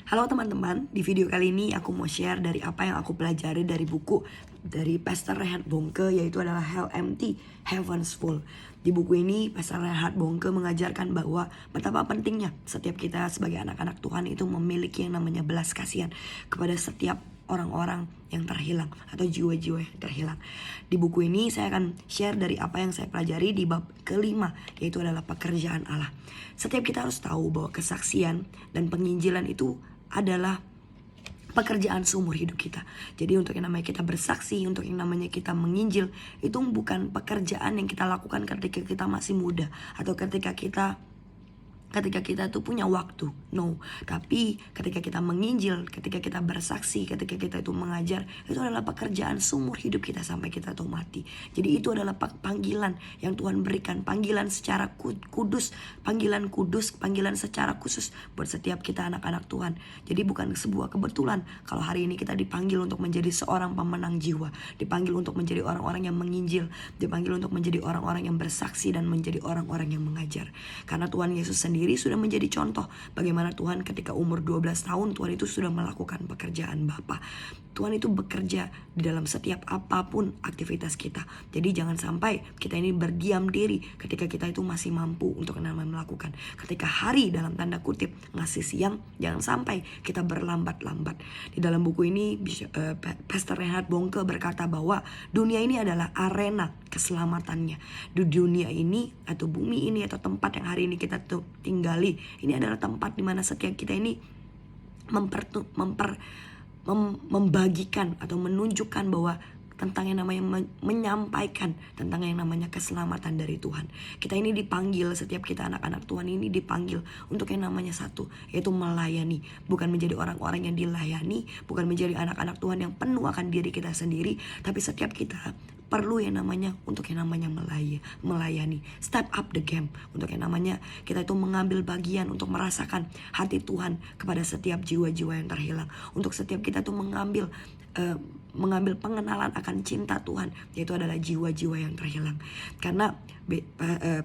Halo teman-teman, di video kali ini aku mau share dari apa yang aku pelajari dari buku dari Pastor Reinhard Bonnke, yaitu adalah Hell Empty, Heaven's Full. Di buku ini, Pastor Reinhard Bonnke mengajarkan bahwa betapa pentingnya setiap kita sebagai anak-anak Tuhan itu memiliki yang namanya belas kasihan kepada setiap orang-orang yang terhilang atau jiwa-jiwa yang terhilang. Di buku ini saya akan share dari apa yang saya pelajari di bab kelima, yaitu adalah pekerjaan Allah. Setiap kita harus tahu bahwa kesaksian dan penginjilan itu adalah pekerjaan seumur hidup kita. Jadi untuk yang namanya kita bersaksi, untuk yang namanya kita menginjil, itu bukan pekerjaan yang kita lakukan ketika kita masih muda atau ketika kita tuh punya waktu. No, tapi ketika kita menginjil, ketika kita bersaksi, ketika kita itu mengajar, itu adalah pekerjaan seumur hidup kita sampai kita tuh mati. Jadi itu adalah panggilan yang Tuhan berikan, panggilan secara kudus, panggilan secara khusus buat setiap kita anak-anak Tuhan. Jadi bukan sebuah kebetulan kalau hari ini kita dipanggil untuk menjadi seorang pemenang jiwa, dipanggil untuk menjadi orang-orang yang menginjil, dipanggil untuk menjadi orang-orang yang bersaksi dan menjadi orang-orang yang mengajar. Karena Tuhan Yesus sendiri sudah menjadi contoh bagaimana Tuhan ketika umur 12 tahun Tuhan itu sudah melakukan pekerjaan Bapa. Tuhan itu bekerja di dalam setiap apapun aktivitas kita. Jadi jangan sampai kita ini berdiam diri ketika kita itu masih mampu untuk melakukan. Ketika hari dalam tanda kutip ngasih siang, jangan sampai kita berlambat-lambat. Di dalam buku ini Pastor Reinhard Bonnke berkata bahwa dunia ini adalah arena keselamatannya. Di dunia ini atau bumi ini atau tempat yang hari ini kita tuh tinggali, ini adalah tempat di mana setiap kita ini membagikan atau menunjukkan bahwa tentang yang namanya menyampaikan tentang yang namanya keselamatan dari Tuhan. Kita ini dipanggil, setiap kita anak-anak Tuhan ini dipanggil untuk yang namanya satu, yaitu melayani. Bukan menjadi orang-orang yang dilayani, bukan menjadi anak-anak Tuhan yang penuh akan diri kita sendiri, tapi setiap kita perlu yang namanya untuk yang namanya melayani. Step up the game. Untuk yang namanya kita itu mengambil bagian untuk merasakan hati Tuhan kepada setiap jiwa-jiwa yang terhilang. Untuk setiap kita tuh mengambil pengenalan akan cinta Tuhan, yaitu adalah jiwa-jiwa yang terhilang. Karena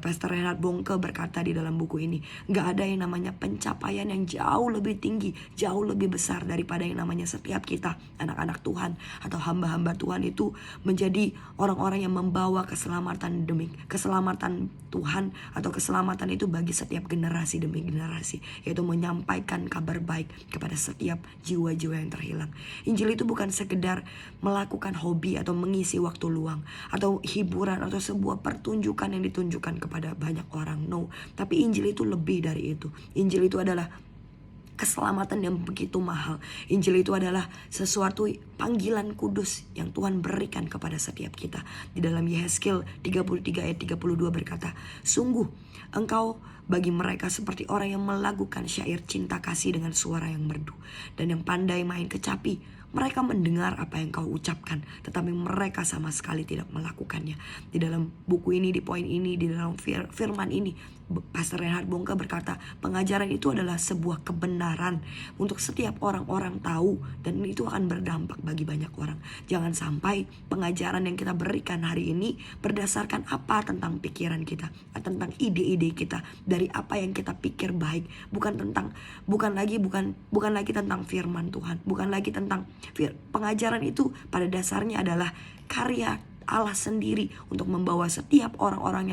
Pastor Reinhard Bonnke berkata di dalam buku ini, gak ada yang namanya pencapaian yang jauh lebih tinggi, jauh lebih besar daripada yang namanya setiap kita anak-anak Tuhan atau hamba-hamba Tuhan itu menjadi orang-orang yang membawa keselamatan demi keselamatan Tuhan atau keselamatan itu bagi setiap generasi demi generasi, yaitu menyampaikan kabar baik kepada setiap jiwa-jiwa yang terhilang. Injil itu bukan sekedar melakukan hobi atau mengisi waktu luang atau hiburan atau sebuah pertunjukan yang ditunjukkan kepada banyak orang. No, tapi Injil itu lebih dari itu. Injil itu adalah keselamatan yang begitu mahal. Injil itu adalah sesuatu panggilan kudus yang Tuhan berikan kepada setiap kita. Di dalam Yehezkiel 33 ayat 32 berkata, "Sungguh engkau bagi mereka seperti orang yang melakukan syair cinta kasih dengan suara yang merdu dan yang pandai main kecapi. Mereka mendengar apa yang kau ucapkan, tetapi mereka sama sekali tidak melakukannya." Di dalam buku ini, di poin ini, di dalam firman ini, Pastor Reinhard Bonnke berkata, pengajaran itu adalah sebuah kebenaran untuk setiap orang-orang tahu, dan itu akan berdampak bagi banyak orang. Jangan sampai pengajaran yang kita berikan hari ini berdasarkan apa tentang pikiran kita, tentang ide-ide kita, dari apa yang kita pikir baik, bukan lagi tentang firman Tuhan, bukan lagi tentang pengajaran itu pada dasarnya adalah karya Allah sendiri untuk membawa setiap orang-orang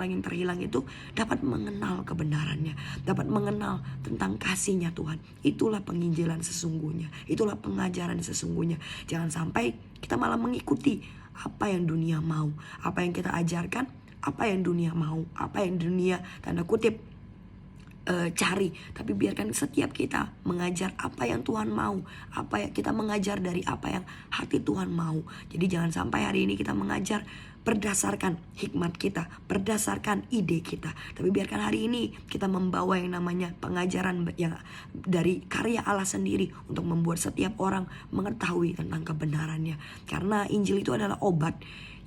yang terhilang itu dapat mengenal kebenarannya, dapat mengenal tentang kasihnya Tuhan. Itulah penginjilan sesungguhnya, itulah pengajaran sesungguhnya. Jangan sampai kita malah mengikuti apa yang dunia mau, apa yang kita ajarkan, apa yang dunia mau, apa yang dunia tanda kutip cari, tapi biarkan setiap kita mengajar apa yang Tuhan mau, apa yang kita mengajar dari apa yang hati Tuhan mau. Jadi jangan sampai hari ini kita mengajar berdasarkan hikmat kita, berdasarkan ide kita, tapi biarkan hari ini kita membawa yang namanya pengajaran yang dari karya Allah sendiri untuk membuat setiap orang mengetahui tentang kebenarannya. Karena Injil itu adalah obat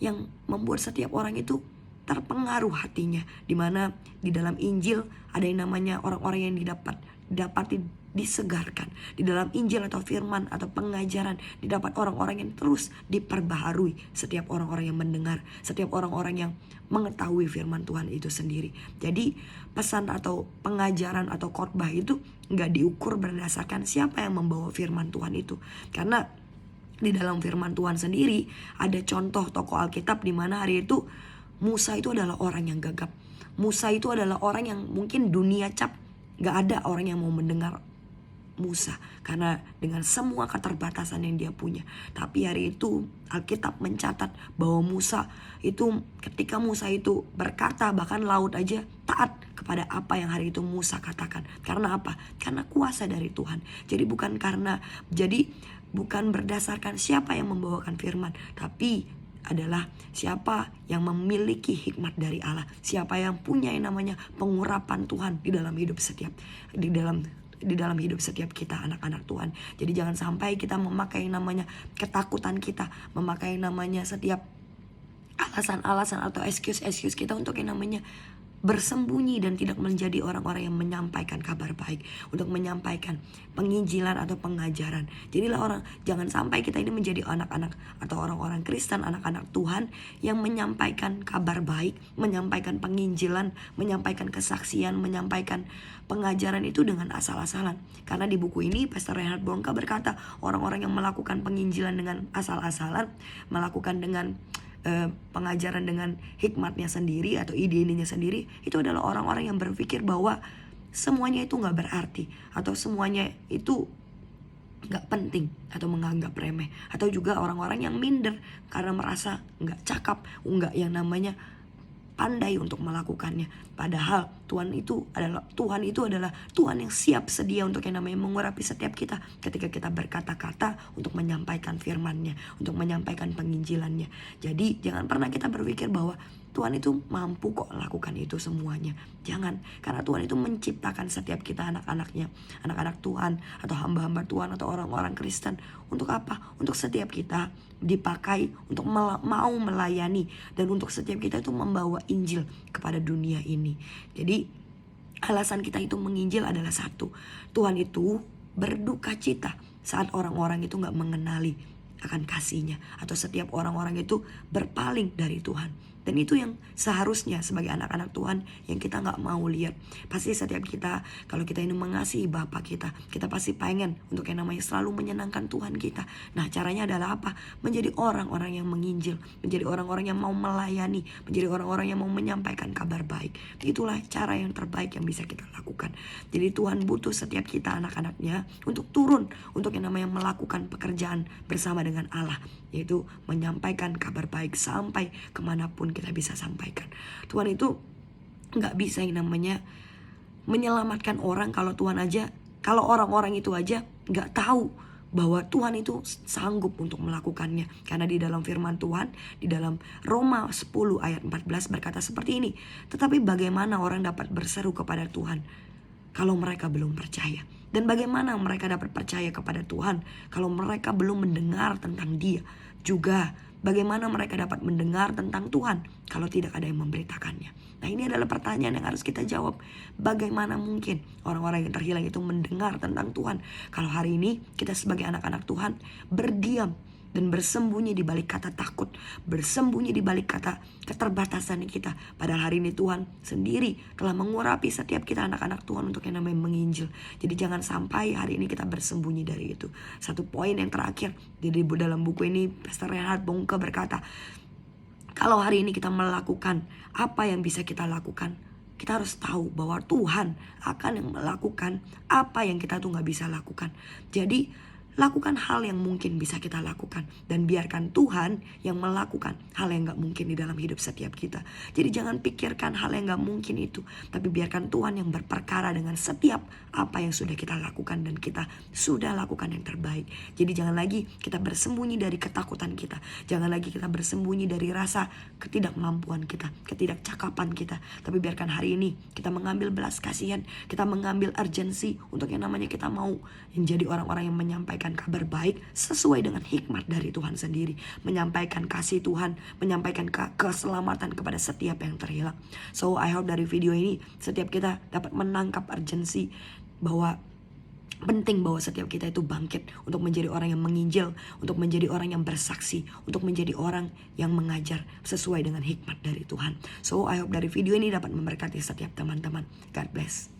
yang membuat setiap orang itu terpengaruh hatinya, dimana di dalam Injil ada yang namanya orang-orang yang didapati disegarkan. Di dalam Injil atau firman atau pengajaran didapat orang-orang yang terus diperbaharui. Setiap orang-orang yang mendengar, setiap orang-orang yang mengetahui firman Tuhan itu sendiri. Jadi pesan atau pengajaran atau khotbah itu gak diukur berdasarkan siapa yang membawa firman Tuhan itu. Karena di dalam firman Tuhan sendiri ada contoh tokoh Alkitab di mana hari itu Musa itu adalah orang yang gagap. Musa itu adalah orang yang mungkin dunia cap gak ada orang yang mau mendengar Musa karena dengan semua keterbatasan yang dia punya. Tapi hari itu Alkitab mencatat bahwa Musa itu, ketika Musa itu berkata, bahkan laut aja taat kepada apa yang hari itu Musa katakan. Karena apa? Karena kuasa dari Tuhan. Jadi bukan berdasarkan siapa yang membawakan firman, tapi adalah siapa yang memiliki hikmat dari Allah, siapa yang punya yang namanya pengurapan Tuhan di dalam hidup setiap kita anak-anak Tuhan. Jadi jangan sampai kita memakai yang namanya ketakutan kita, memakai yang namanya setiap alasan-alasan atau excuse kita untuk yang namanya bersembunyi dan tidak menjadi orang-orang yang menyampaikan kabar baik, untuk menyampaikan penginjilan atau pengajaran. Jadilah jangan sampai kita ini menjadi anak-anak atau orang-orang Kristen, anak-anak Tuhan yang menyampaikan kabar baik, menyampaikan penginjilan, menyampaikan kesaksian, menyampaikan pengajaran itu dengan asal-asalan. Karena di buku ini Pastor Reinhard Bongka berkata, orang-orang yang melakukan penginjilan dengan asal-asalan, melakukan dengan pengajaran dengan hikmatnya sendiri atau ide-idenya sendiri, itu adalah orang-orang yang berpikir bahwa semuanya itu gak berarti, atau semuanya itu gak penting, atau menganggap remeh. Atau juga orang-orang yang minder karena merasa gak cakap, gak yang namanya pandai untuk melakukannya. Padahal Tuhan itu adalah Tuhan yang siap sedia untuk yang namanya mengurapi setiap kita ketika kita berkata-kata untuk menyampaikan firman-Nya, untuk menyampaikan penginjilannya. Jadi jangan pernah kita berpikir bahwa Tuhan itu mampu kok lakukan itu semuanya. Jangan, karena Tuhan itu menciptakan setiap kita anak-anaknya, anak-anak Tuhan atau hamba-hamba Tuhan atau orang-orang Kristen. Untuk apa? Untuk setiap kita dipakai untuk mau melayani, dan untuk setiap kita itu membawa Injil kepada dunia ini. Jadi alasan kita itu menginjil adalah satu, Tuhan itu berduka cita saat orang-orang itu gak mengenali akan kasih-Nya, atau setiap orang-orang itu berpaling dari Tuhan. Dan itu yang seharusnya sebagai anak-anak Tuhan yang kita gak mau lihat. Pasti setiap kita, kalau kita ini mengasihi Bapa kita pasti pengen untuk yang namanya selalu menyenangkan Tuhan kita. Nah caranya adalah apa? Menjadi orang-orang yang menginjil, menjadi orang-orang yang mau melayani, menjadi orang-orang yang mau menyampaikan kabar baik. Itulah cara yang terbaik yang bisa kita lakukan. Jadi Tuhan butuh setiap kita anak-anaknya untuk turun, untuk yang namanya melakukan pekerjaan bersama dengan Allah, yaitu menyampaikan kabar baik sampai kemanapun kita bisa sampaikan. Tuhan itu gak bisa yang namanya menyelamatkan orang kalau orang-orang itu aja gak tahu bahwa Tuhan itu sanggup untuk melakukannya. Karena di dalam firman Tuhan, di dalam Roma 10 ayat 14 berkata seperti ini, tetapi bagaimana orang dapat berseru kepada Tuhan kalau mereka belum percaya? Dan bagaimana mereka dapat percaya kepada Tuhan kalau mereka belum mendengar tentang Dia? Juga bagaimana mereka dapat mendengar tentang Tuhan kalau tidak ada yang memberitakannya? Nah ini adalah pertanyaan yang harus kita jawab. Bagaimana mungkin orang-orang yang terhilang itu mendengar tentang Tuhan kalau hari ini kita sebagai anak-anak Tuhan berdiam dan bersembunyi di balik kata takut, bersembunyi di balik kata keterbatasan kita. Padahal hari ini Tuhan sendiri telah mengurapi setiap kita anak-anak Tuhan untuk yang namanya menginjil. Jadi jangan sampai hari ini kita bersembunyi dari itu. Satu poin yang terakhir di dalam buku ini, Pastor Reinhard Bongke berkata, kalau hari ini kita melakukan apa yang bisa kita lakukan, kita harus tahu bahwa Tuhan akan yang melakukan apa yang kita tuh gak bisa lakukan. Jadi lakukan hal yang mungkin bisa kita lakukan, dan biarkan Tuhan yang melakukan hal yang gak mungkin di dalam hidup setiap kita. Jadi jangan pikirkan hal yang gak mungkin itu, tapi biarkan Tuhan yang berperkara dengan setiap apa yang sudah kita lakukan, dan kita sudah lakukan yang terbaik. Jadi jangan lagi kita bersembunyi dari ketakutan kita, jangan lagi kita bersembunyi dari rasa ketidakmampuan kita, ketidakcakapan kita. Tapi biarkan hari ini kita mengambil belas kasihan, kita mengambil urgensi untuk yang namanya kita mau menjadi orang-orang yang menyampaikan kabar baik sesuai dengan hikmat dari Tuhan sendiri, menyampaikan kasih Tuhan, menyampaikan keselamatan kepada setiap yang terhilang. So I hope dari video ini setiap kita dapat menangkap urgensi bahwa Penting bahwa setiap kita itu bangkit untuk menjadi orang yang menginjil, untuk menjadi orang yang bersaksi, untuk menjadi orang yang mengajar sesuai dengan hikmat dari Tuhan. So I hope dari video ini dapat memberkati setiap teman-teman. God bless.